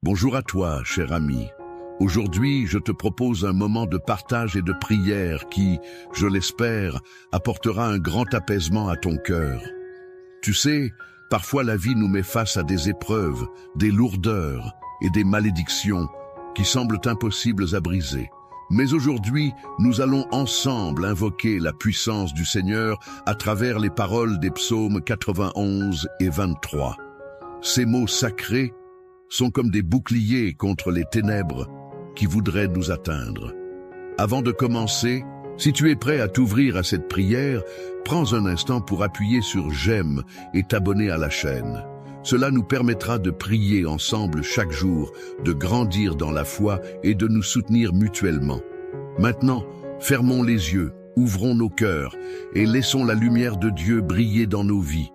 Bonjour à toi, cher ami. Aujourd'hui, je te propose un moment de partage et de prière qui, je l'espère, apportera un grand apaisement à ton cœur. Tu sais, parfois la vie nous met face à des épreuves, des lourdeurs et des malédictions qui semblent impossibles à briser. Mais aujourd'hui, nous allons ensemble invoquer la puissance du Seigneur à travers les paroles des psaumes 91 et 23. Ces mots sacrés sont comme des boucliers contre les ténèbres qui voudraient nous atteindre. Avant de commencer, si tu es prêt à t'ouvrir à cette prière, prends un instant pour appuyer sur j'aime et t'abonner à la chaîne. Cela nous permettra de prier ensemble chaque jour, de grandir dans la foi et de nous soutenir mutuellement. Maintenant, fermons les yeux, ouvrons nos cœurs et laissons la lumière de Dieu briller dans nos vies.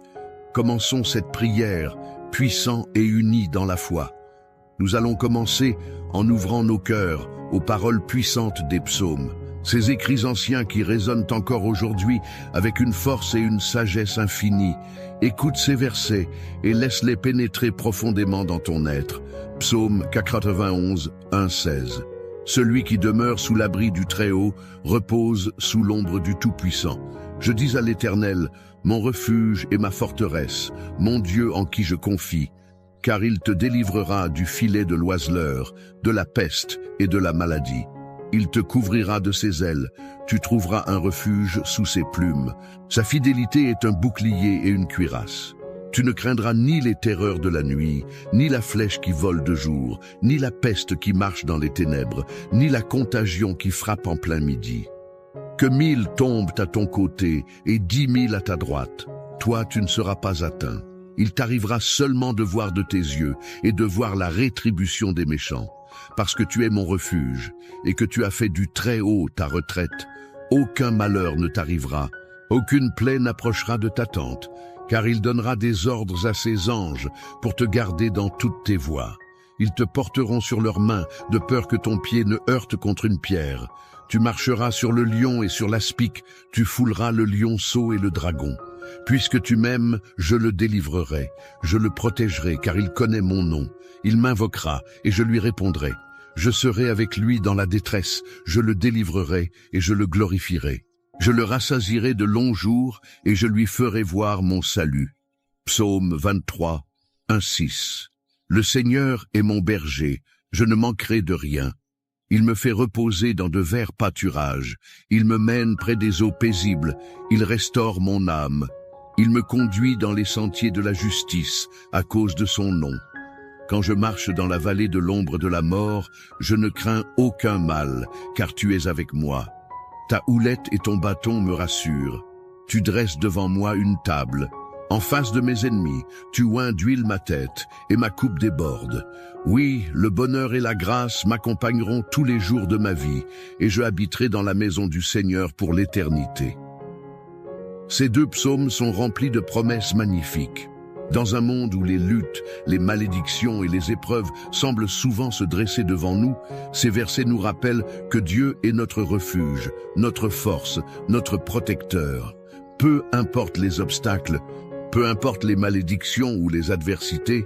Commençons cette prière, puissants et unis dans la foi. Nous allons commencer en ouvrant nos cœurs aux paroles puissantes des psaumes, ces écrits anciens qui résonnent encore aujourd'hui avec une force et une sagesse infinie. Écoute ces versets et laisse-les pénétrer profondément dans ton être. Psaume 91, 1-16. Celui qui demeure sous l'abri du Très-Haut repose sous l'ombre du Tout-Puissant. Je dis à l'Éternel, mon refuge et ma forteresse, mon Dieu en qui je confie, car il te délivrera du filet de l'oiseleur, de la peste et de la maladie. Il te couvrira de ses ailes, tu trouveras un refuge sous ses plumes. Sa fidélité est un bouclier et une cuirasse. Tu ne craindras ni les terreurs de la nuit, ni la flèche qui vole de jour, ni la peste qui marche dans les ténèbres, ni la contagion qui frappe en plein midi. Que 1000 tombent à ton côté et 10 000 à ta droite, toi tu ne seras pas atteint. Il t'arrivera seulement de voir de tes yeux et de voir la rétribution des méchants. Parce que tu es mon refuge et que tu as fait du Très-Haut ta retraite, aucun malheur ne t'arrivera, aucune plaie n'approchera de ta tente, car il donnera des ordres à ses anges pour te garder dans toutes tes voies. Ils te porteront sur leurs mains de peur que ton pied ne heurte contre une pierre. Tu marcheras sur le lion et sur l'aspic, tu fouleras le lionceau et le dragon. Puisque tu m'aimes, je le délivrerai, je le protégerai, car il connaît mon nom. Il m'invoquera, et je lui répondrai. Je serai avec lui dans la détresse, je le délivrerai, et je le glorifierai. Je le rassasierai de longs jours, et je lui ferai voir mon salut. Psaume 23, 1-6. Le Seigneur est mon berger, je ne manquerai de rien. Il me fait reposer dans de verts pâturages. Il me mène près des eaux paisibles. Il restaure mon âme. Il me conduit dans les sentiers de la justice à cause de son nom. Quand je marche dans la vallée de l'ombre de la mort, je ne crains aucun mal, car tu es avec moi. Ta houlette et ton bâton me rassurent. Tu dresses devant moi une table. En face de mes ennemis, tu oins d'huile ma tête, et ma coupe déborde. Oui, le bonheur et la grâce m'accompagneront tous les jours de ma vie, et je habiterai dans la maison du Seigneur pour l'éternité. Ces deux psaumes sont remplis de promesses magnifiques. Dans un monde où les luttes, les malédictions et les épreuves semblent souvent se dresser devant nous, ces versets nous rappellent que Dieu est notre refuge, notre force, notre protecteur. Peu importe les obstacles, peu importe les malédictions ou les adversités,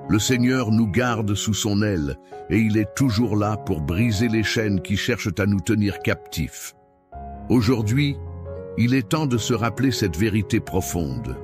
le Seigneur nous garde sous son aile et il est toujours là pour briser les chaînes qui cherchent à nous tenir captifs. Aujourd'hui, il est temps de se rappeler cette vérité profonde.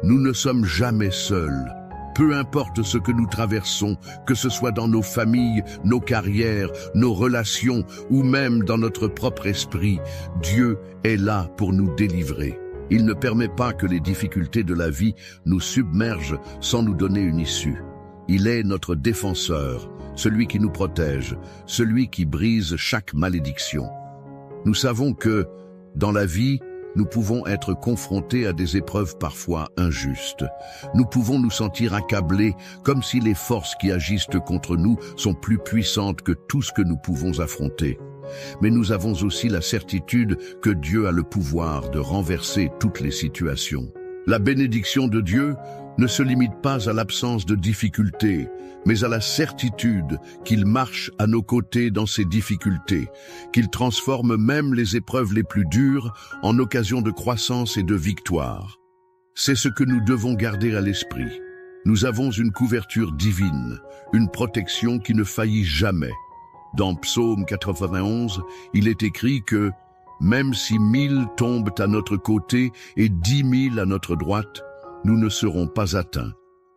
Nous ne sommes jamais seuls. Peu importe ce que nous traversons, que ce soit dans nos familles, nos carrières, nos relations ou même dans notre propre esprit, Dieu est là pour nous délivrer. Il ne permet pas que les difficultés de la vie nous submergent sans nous donner une issue. Il est notre défenseur, celui qui nous protège, celui qui brise chaque malédiction. Nous savons que, dans la vie, nous pouvons être confrontés à des épreuves parfois injustes. Nous pouvons nous sentir accablés, comme si les forces qui agissent contre nous sont plus puissantes que tout ce que nous pouvons affronter. Mais nous avons aussi la certitude que Dieu a le pouvoir de renverser toutes les situations. La bénédiction de Dieu ne se limite pas à l'absence de difficultés, mais à la certitude qu'il marche à nos côtés dans ces difficultés, qu'il transforme même les épreuves les plus dures en occasion de croissance et de victoire. C'est ce que nous devons garder à l'esprit. Nous avons une couverture divine, une protection qui ne faillit jamais. Dans Psaume 91, il est écrit que « Même si 1000 tombent à notre côté et 10 000 à notre droite, nous ne serons pas atteints. »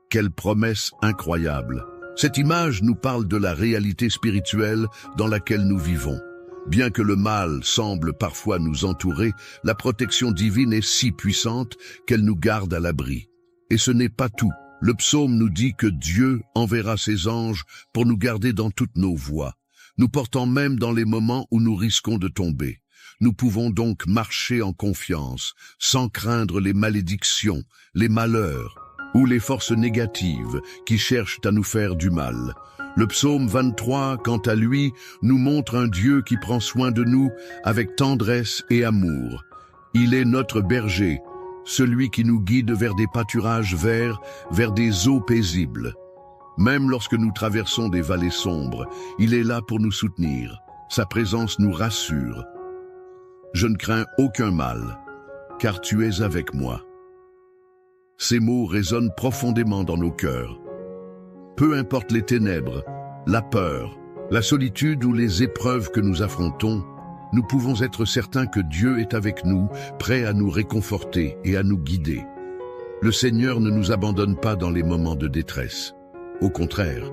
Quelle promesse incroyable! Cette image nous parle de la réalité spirituelle dans laquelle nous vivons. Bien que le mal semble parfois nous entourer, la protection divine est si puissante qu'elle nous garde à l'abri. Et ce n'est pas tout. Le psaume nous dit que Dieu enverra ses anges pour nous garder dans toutes nos voies, nous portant même dans les moments où nous risquons de tomber. Nous pouvons donc marcher en confiance, sans craindre les malédictions, les malheurs ou les forces négatives qui cherchent à nous faire du mal. Le psaume 23, quant à lui, nous montre un Dieu qui prend soin de nous avec tendresse et amour. Il est notre berger, celui qui nous guide vers des pâturages verts, vers des eaux paisibles. Même lorsque nous traversons des vallées sombres, il est là pour nous soutenir. Sa présence nous rassure. Je ne crains aucun mal, car tu es avec moi. Ces mots résonnent profondément dans nos cœurs. Peu importe les ténèbres, la peur, la solitude ou les épreuves que nous affrontons, nous pouvons être certains que Dieu est avec nous, prêt à nous réconforter et à nous guider. Le Seigneur ne nous abandonne pas dans les moments de détresse. Au contraire,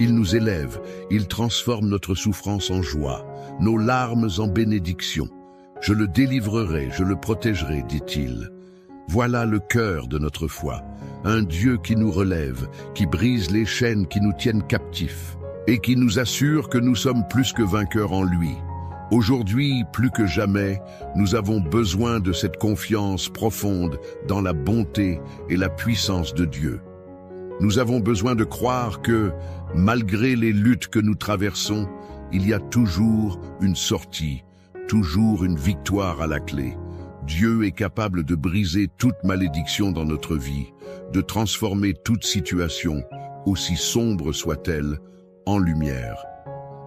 il nous élève, il transforme notre souffrance en joie, nos larmes en bénédiction. Je le délivrerai, je le protégerai, dit-il. Voilà le cœur de notre foi, un Dieu qui nous relève, qui brise les chaînes qui nous tiennent captifs et qui nous assure que nous sommes plus que vainqueurs en lui. Aujourd'hui, plus que jamais, nous avons besoin de cette confiance profonde dans la bonté et la puissance de Dieu. Nous avons besoin de croire que, malgré les luttes que nous traversons, il y a toujours une sortie, toujours une victoire à la clé. Dieu est capable de briser toute malédiction dans notre vie, de transformer toute situation, aussi sombre soit-elle, en lumière.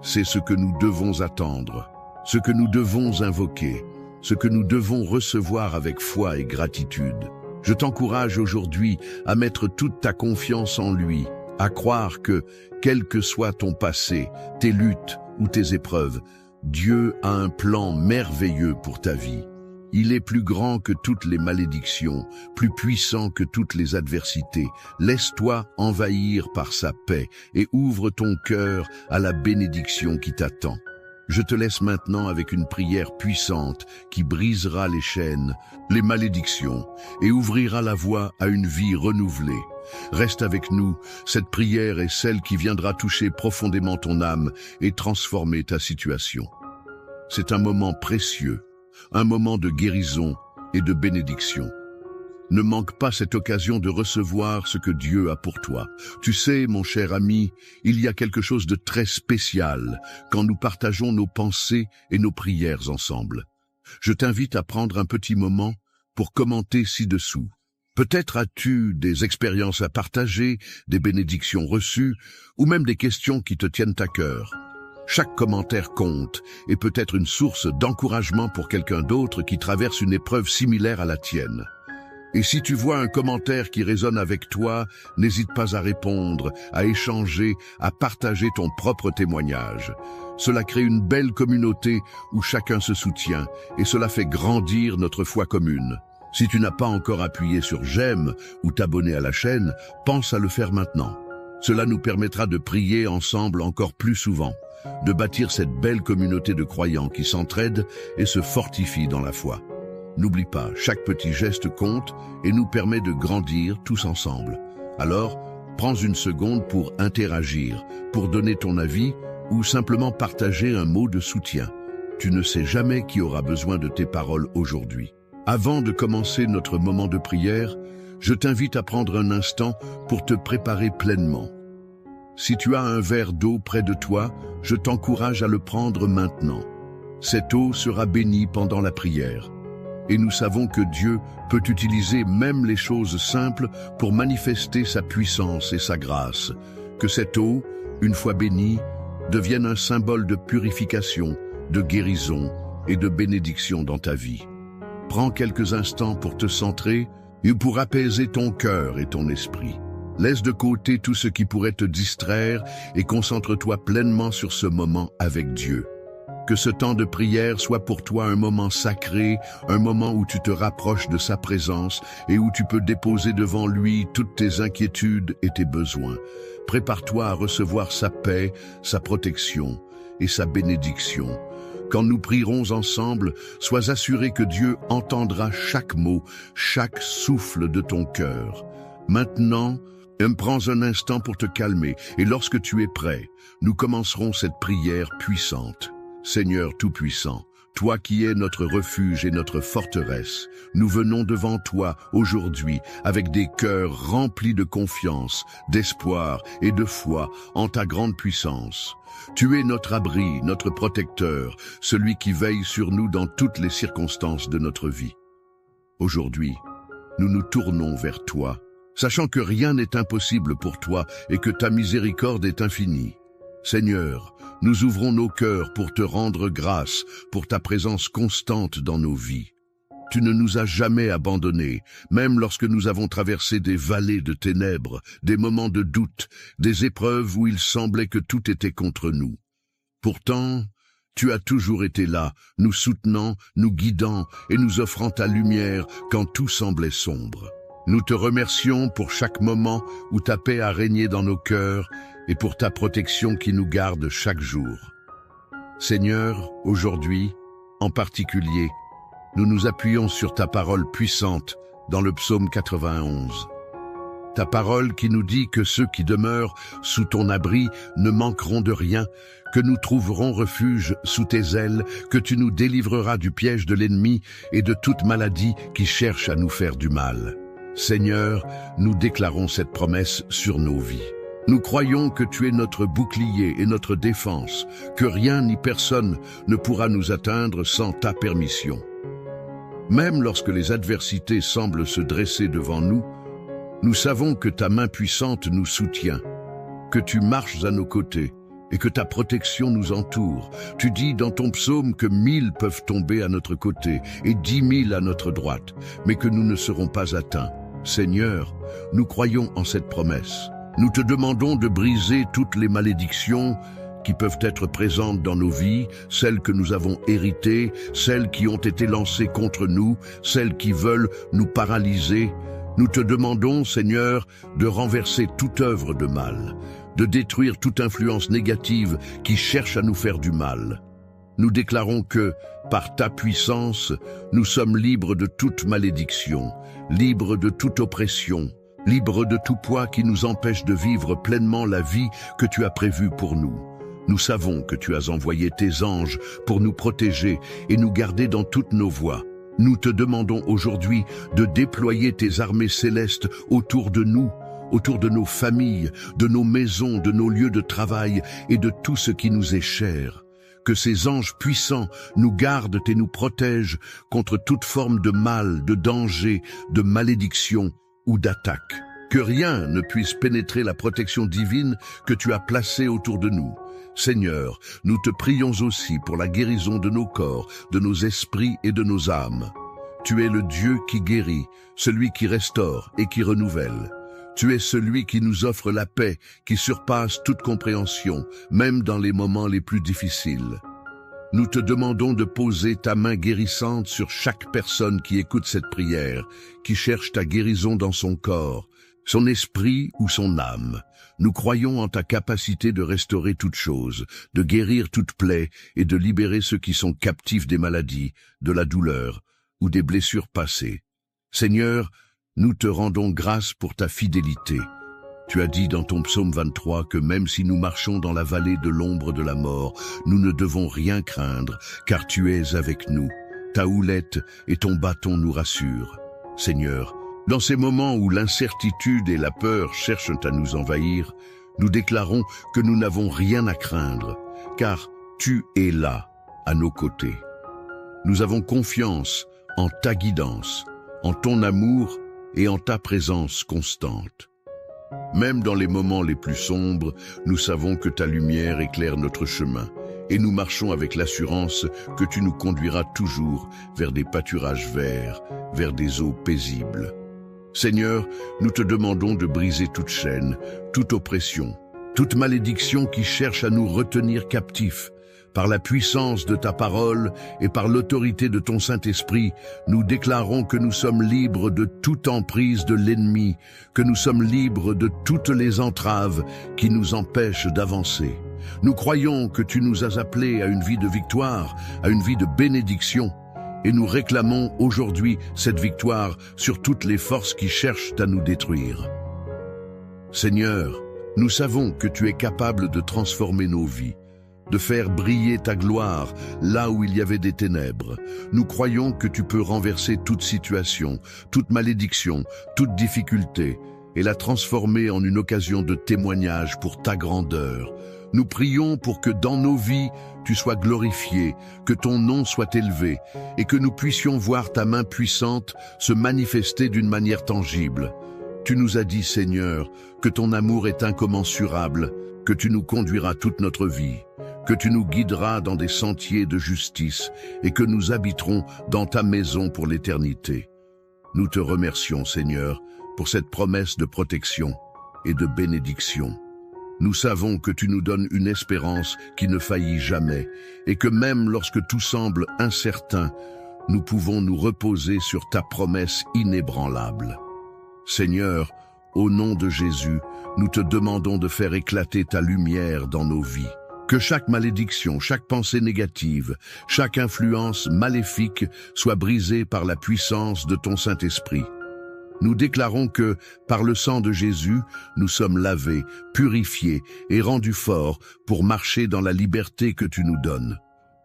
C'est ce que nous devons attendre, ce que nous devons invoquer, ce que nous devons recevoir avec foi et gratitude. Je t'encourage aujourd'hui à mettre toute ta confiance en lui, à croire que, quel que soit ton passé, tes luttes ou tes épreuves, Dieu a un plan merveilleux pour ta vie. Il est plus grand que toutes les malédictions, plus puissant que toutes les adversités. Laisse-toi envahir par sa paix et ouvre ton cœur à la bénédiction qui t'attend. Je te laisse maintenant avec une prière puissante qui brisera les chaînes, les malédictions et ouvrira la voie à une vie renouvelée. Reste avec nous, cette prière est celle qui viendra toucher profondément ton âme et transformer ta situation. C'est un moment précieux, un moment de guérison et de bénédiction. Ne manque pas cette occasion de recevoir ce que Dieu a pour toi. Tu sais, mon cher ami, il y a quelque chose de très spécial quand nous partageons nos pensées et nos prières ensemble. Je t'invite à prendre un petit moment pour commenter ci-dessous. Peut-être as-tu des expériences à partager, des bénédictions reçues, ou même des questions qui te tiennent à cœur. Chaque commentaire compte et peut être une source d'encouragement pour quelqu'un d'autre qui traverse une épreuve similaire à la tienne. Et si tu vois un commentaire qui résonne avec toi, n'hésite pas à répondre, à échanger, à partager ton propre témoignage. Cela crée une belle communauté où chacun se soutient et cela fait grandir notre foi commune. Si tu n'as pas encore appuyé sur j'aime ou t'abonner à la chaîne, pense à le faire maintenant. Cela nous permettra de prier ensemble encore plus souvent, de bâtir cette belle communauté de croyants qui s'entraident et se fortifient dans la foi. N'oublie pas, chaque petit geste compte et nous permet de grandir tous ensemble. Alors, prends une seconde pour interagir, pour donner ton avis ou simplement partager un mot de soutien. Tu ne sais jamais qui aura besoin de tes paroles aujourd'hui. Avant de commencer notre moment de prière, je t'invite à prendre un instant pour te préparer pleinement. Si tu as un verre d'eau près de toi, je t'encourage à le prendre maintenant. Cette eau sera bénie pendant la prière. Et nous savons que Dieu peut utiliser même les choses simples pour manifester sa puissance et sa grâce. Que cette eau, une fois bénie, devienne un symbole de purification, de guérison et de bénédiction dans ta vie. Prends quelques instants pour te centrer et pour apaiser ton cœur et ton esprit. Laisse de côté tout ce qui pourrait te distraire et concentre-toi pleinement sur ce moment avec Dieu. Que ce temps de prière soit pour toi un moment sacré, un moment où tu te rapproches de sa présence et où tu peux déposer devant lui toutes tes inquiétudes et tes besoins. Prépare-toi à recevoir sa paix, sa protection et sa bénédiction. Quand nous prierons ensemble, sois assuré que Dieu entendra chaque mot, chaque souffle de ton cœur. Maintenant, prends un instant pour te calmer et lorsque tu es prêt, nous commencerons cette prière puissante. Seigneur Tout-Puissant, toi qui es notre refuge et notre forteresse, nous venons devant toi aujourd'hui avec des cœurs remplis de confiance, d'espoir et de foi en ta grande puissance. Tu es notre abri, notre protecteur, celui qui veille sur nous dans toutes les circonstances de notre vie. Aujourd'hui, nous nous tournons vers toi, sachant que rien n'est impossible pour toi et que ta miséricorde est infinie. Seigneur, nous ouvrons nos cœurs pour te rendre grâce pour ta présence constante dans nos vies. Tu ne nous as jamais abandonnés, même lorsque nous avons traversé des vallées de ténèbres, des moments de doute, des épreuves où il semblait que tout était contre nous. Pourtant, tu as toujours été là, nous soutenant, nous guidant et nous offrant ta lumière quand tout semblait sombre. Nous te remercions pour chaque moment où ta paix a régné dans nos cœurs et pour ta protection qui nous garde chaque jour. Seigneur, aujourd'hui, en particulier, nous nous appuyons sur ta parole puissante dans le psaume 91. Ta parole qui nous dit que ceux qui demeurent sous ton abri ne manqueront de rien, que nous trouverons refuge sous tes ailes, que tu nous délivreras du piège de l'ennemi et de toute maladie qui cherche à nous faire du mal. Seigneur, nous déclarons cette promesse sur nos vies. Nous croyons que tu es notre bouclier et notre défense, que rien ni personne ne pourra nous atteindre sans ta permission. Même lorsque les adversités semblent se dresser devant nous, nous savons que ta main puissante nous soutient, que tu marches à nos côtés et que ta protection nous entoure. Tu dis dans ton psaume que 1000 peuvent tomber à notre côté et 10 000 à notre droite, mais que nous ne serons pas atteints. Seigneur, nous croyons en cette promesse. Nous te demandons de briser toutes les malédictions qui peuvent être présentes dans nos vies, celles que nous avons héritées, celles qui ont été lancées contre nous, celles qui veulent nous paralyser. Nous te demandons, Seigneur, de renverser toute œuvre de mal, de détruire toute influence négative qui cherche à nous faire du mal. Nous déclarons que, par ta puissance, nous sommes libres de toute malédiction, libres de toute oppression, libres de tout poids qui nous empêche de vivre pleinement la vie que tu as prévue pour nous. Nous savons que tu as envoyé tes anges pour nous protéger et nous garder dans toutes nos voies. Nous te demandons aujourd'hui de déployer tes armées célestes autour de nous, autour de nos familles, de nos maisons, de nos lieux de travail et de tout ce qui nous est cher. Que ces anges puissants nous gardent et nous protègent contre toute forme de mal, de danger, de malédiction ou d'attaque. Que rien ne puisse pénétrer la protection divine que tu as placée autour de nous. Seigneur, nous te prions aussi pour la guérison de nos corps, de nos esprits et de nos âmes. Tu es le Dieu qui guérit, celui qui restaure et qui renouvelle. Tu es celui qui nous offre la paix, qui surpasse toute compréhension, même dans les moments les plus difficiles. Nous te demandons de poser ta main guérissante sur chaque personne qui écoute cette prière, qui cherche ta guérison dans son corps, son esprit ou son âme. Nous croyons en ta capacité de restaurer toute chose, de guérir toute plaie et de libérer ceux qui sont captifs des maladies, de la douleur ou des blessures passées. Seigneur, nous te rendons grâce pour ta fidélité. Tu as dit dans ton psaume 23 que même si nous marchons dans la vallée de l'ombre de la mort, nous ne devons rien craindre, car tu es avec nous. Ta houlette et ton bâton nous rassurent. Seigneur, dans ces moments où l'incertitude et la peur cherchent à nous envahir, nous déclarons que nous n'avons rien à craindre, car tu es là, à nos côtés. Nous avons confiance en ta guidance, en ton amour et en ta présence constante. Même dans les moments les plus sombres, nous savons que ta lumière éclaire notre chemin et nous marchons avec l'assurance que tu nous conduiras toujours vers des pâturages verts, vers des eaux paisibles. Seigneur, nous te demandons de briser toute chaîne, toute oppression, toute malédiction qui cherche à nous retenir captifs. Par la puissance de ta parole et par l'autorité de ton Saint-Esprit, nous déclarons que nous sommes libres de toute emprise de l'ennemi, que nous sommes libres de toutes les entraves qui nous empêchent d'avancer. Nous croyons que tu nous as appelés à une vie de victoire, à une vie de bénédiction, et nous réclamons aujourd'hui cette victoire sur toutes les forces qui cherchent à nous détruire. Seigneur, nous savons que tu es capable de transformer nos vies, de faire briller ta gloire là où il y avait des ténèbres. Nous croyons que tu peux renverser toute situation, toute malédiction, toute difficulté, et la transformer en une occasion de témoignage pour ta grandeur. Nous prions pour que dans nos vies, tu sois glorifié, que ton nom soit élevé, et que nous puissions voir ta main puissante se manifester d'une manière tangible. Tu nous as dit, Seigneur, que ton amour est incommensurable, que tu nous conduiras toute notre vie, que tu nous guideras dans des sentiers de justice et que nous habiterons dans ta maison pour l'éternité. Nous te remercions, Seigneur, pour cette promesse de protection et de bénédiction. Nous savons que tu nous donnes une espérance qui ne faillit jamais et que même lorsque tout semble incertain, nous pouvons nous reposer sur ta promesse inébranlable. Seigneur, au nom de Jésus, nous te demandons de faire éclater ta lumière dans nos vies. Que chaque malédiction, chaque pensée négative, chaque influence maléfique soit brisée par la puissance de ton Saint-Esprit. Nous déclarons que, par le sang de Jésus, nous sommes lavés, purifiés et rendus forts pour marcher dans la liberté que tu nous donnes.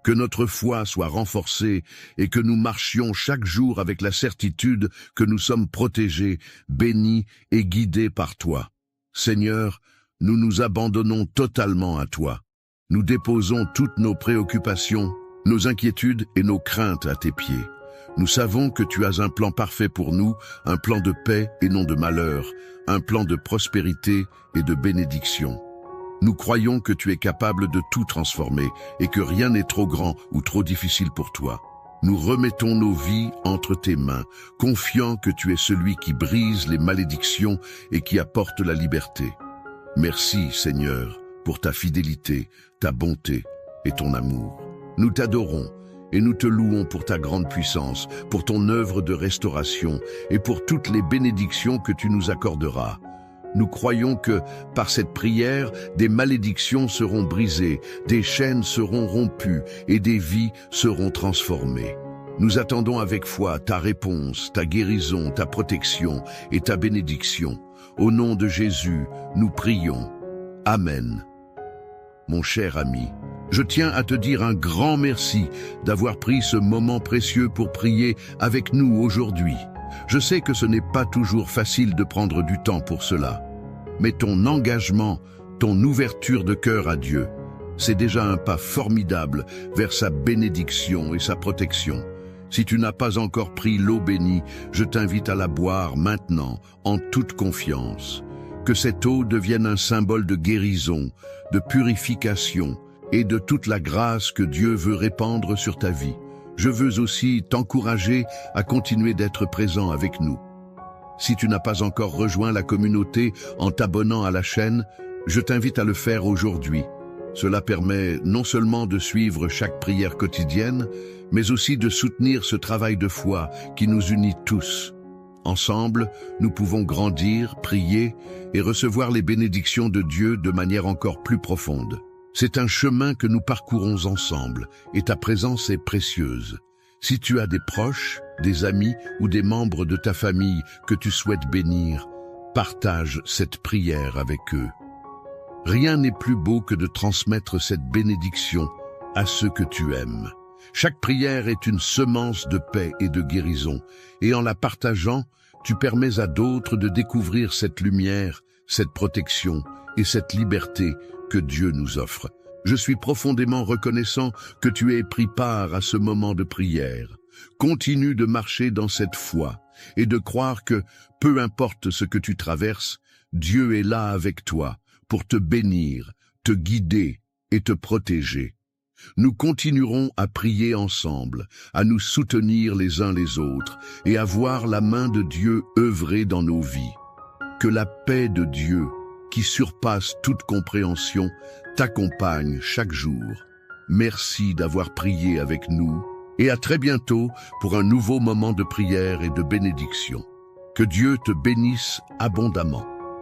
Que notre foi soit renforcée et que nous marchions chaque jour avec la certitude que nous sommes protégés, bénis et guidés par toi. Seigneur, nous nous abandonnons totalement à toi. Nous déposons toutes nos préoccupations, nos inquiétudes et nos craintes à tes pieds. Nous savons que tu as un plan parfait pour nous, un plan de paix et non de malheur, un plan de prospérité et de bénédiction. Nous croyons que tu es capable de tout transformer et que rien n'est trop grand ou trop difficile pour toi. Nous remettons nos vies entre tes mains, confiants que tu es celui qui brise les malédictions et qui apporte la liberté. Merci, Seigneur, pour ta fidélité, ta bonté et ton amour. Nous t'adorons et nous te louons pour ta grande puissance, pour ton œuvre de restauration et pour toutes les bénédictions que tu nous accorderas. Nous croyons que, par cette prière, des malédictions seront brisées, des chaînes seront rompues et des vies seront transformées. Nous attendons avec foi ta réponse, ta guérison, ta protection et ta bénédiction. Au nom de Jésus, nous prions. Amen. Mon cher ami, je tiens à te dire un grand merci d'avoir pris ce moment précieux pour prier avec nous aujourd'hui. Je sais que ce n'est pas toujours facile de prendre du temps pour cela, mais ton engagement, ton ouverture de cœur à Dieu, c'est déjà un pas formidable vers sa bénédiction et sa protection. Si tu n'as pas encore pris l'eau bénie, je t'invite à la boire maintenant, en toute confiance. Que cette eau devienne un symbole de guérison, de purification et de toute la grâce que Dieu veut répandre sur ta vie. Je veux aussi t'encourager à continuer d'être présent avec nous. Si tu n'as pas encore rejoint la communauté en t'abonnant à la chaîne, je t'invite à le faire aujourd'hui. Cela permet non seulement de suivre chaque prière quotidienne, mais aussi de soutenir ce travail de foi qui nous unit tous. Ensemble, nous pouvons grandir, prier et recevoir les bénédictions de Dieu de manière encore plus profonde. C'est un chemin que nous parcourons ensemble et ta présence est précieuse. Si tu as des proches, des amis ou des membres de ta famille que tu souhaites bénir, partage cette prière avec eux. Rien n'est plus beau que de transmettre cette bénédiction à ceux que tu aimes. Chaque prière est une semence de paix et de guérison, et en la partageant, tu permets à d'autres de découvrir cette lumière, cette protection et cette liberté que Dieu nous offre. Je suis profondément reconnaissant que tu aies pris part à ce moment de prière. Continue de marcher dans cette foi et de croire que, peu importe ce que tu traverses, Dieu est là avec toi pour te bénir, te guider et te protéger. Nous continuerons à prier ensemble, à nous soutenir les uns les autres et à voir la main de Dieu œuvrer dans nos vies. Que la paix de Dieu, qui surpasse toute compréhension, t'accompagne chaque jour. Merci d'avoir prié avec nous et à très bientôt pour un nouveau moment de prière et de bénédiction. Que Dieu te bénisse abondamment.